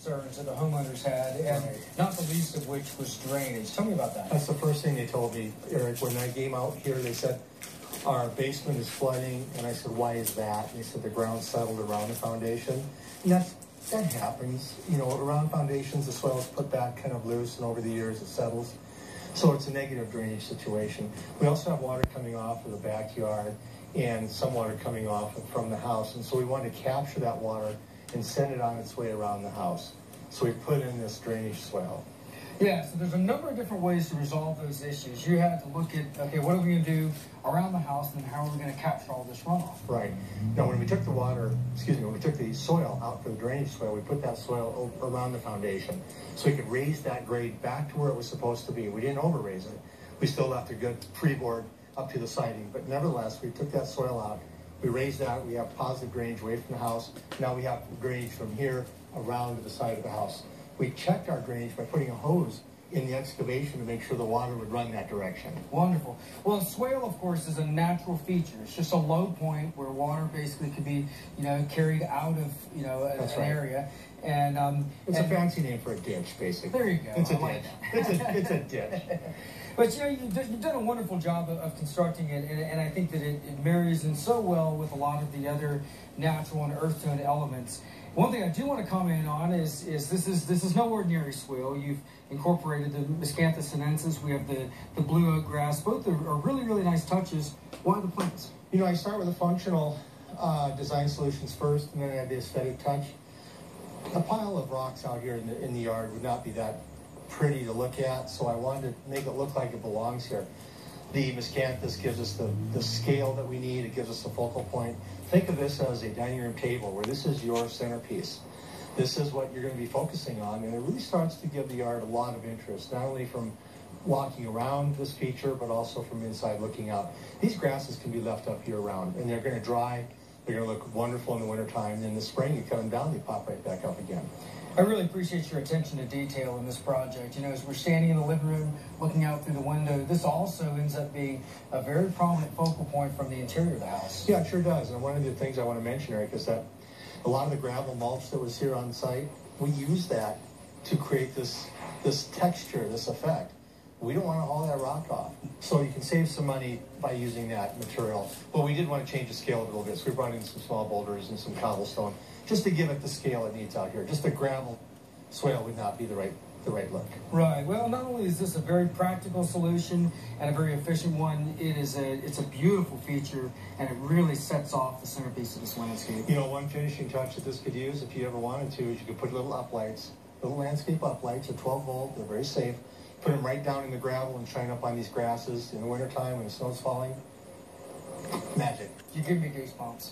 concerns that the homeowners had, and not the least of which was drainage. Tell me about that. That's the first thing they told me, Eric. When I came out here, they said, our basement is flooding, and I said, why is that? And they said the ground settled around the foundation. And that happens. You know, around foundations, the soil is put back kind of loose, and over the years it settles. So it's a negative drainage situation. We also have water coming off of the backyard and some water coming off from the house. And so we wanted to capture that water and send it on its way around the house. So we put in this drainage swale. Yeah, so there's a number of different ways to resolve those issues. You had to look at, okay, what are we going to do around the house, and how are we going to capture all this runoff? Right. Now, when we took the when we took the soil out for the drainage swale, we put that soil around the foundation so we could raise that grade back to where it was supposed to be. We didn't over-raise it. We still left a good freeboard up to the siding, but nevertheless, we took that soil out. We raised that. We have positive drainage away from the house. Now we have drainage from here around to the side of the house. We checked our drainage by putting a hose in the excavation to make sure the water would run that direction. Wonderful. Well, a swale, of course, is a natural feature. It's just a low point where water basically could be, carried out of, an area. And it's a fancy name for a ditch, basically. There you go. It's a ditch. It's a ditch. But you've done a wonderful job of constructing it, and I think that it marries in so well with a lot of the other natural and earth tone elements. One thing I do want to comment on is this is no ordinary swale. You've incorporated the Miscanthus sinensis. We have the blue oak grass. Both are really, really nice touches. Why the plants? I start with the functional design solutions first, and then I add the aesthetic touch. A pile of rocks out here in the yard would not be that pretty to look at, so I wanted to make it look like it belongs here. The Miscanthus gives us the scale that we need. It gives us a focal point. Think of this as a dining room table where this is your centerpiece. This is what you're going to be focusing on, and it really starts to give the yard a lot of interest, not only from walking around this feature, but also from inside looking out. These grasses can be left up year-round, and they're going to dry. They're going to look wonderful in the wintertime, and in the spring, you cut them down, they pop right back up again. I really appreciate your attention to detail in this project. As we're standing in the living room, looking out through the window, this also ends up being a very prominent focal point from the interior of the house. Yeah, it sure does. And one of the things I want to mention, Eric, is that a lot of the gravel mulch that was here on site, we used that to create this texture, this effect. We don't want to haul that rock off. So you can save some money by using that material. But we did want to change the scale a little bit, so we brought in some small boulders and some cobblestone, just to give it the scale it needs out here. Just a gravel swale would not be the right look. Right. Well, not only is this a very practical solution and a very efficient one, it's a beautiful feature, and it really sets off the centerpiece of this landscape. One finishing touch that this could use, if you ever wanted to, is you could put little uplights, little landscape uplights, are 12 volt, they're very safe. Put them right down in the gravel and shine up on these grasses in the wintertime when the snow's falling. Magic. You give me goosebumps.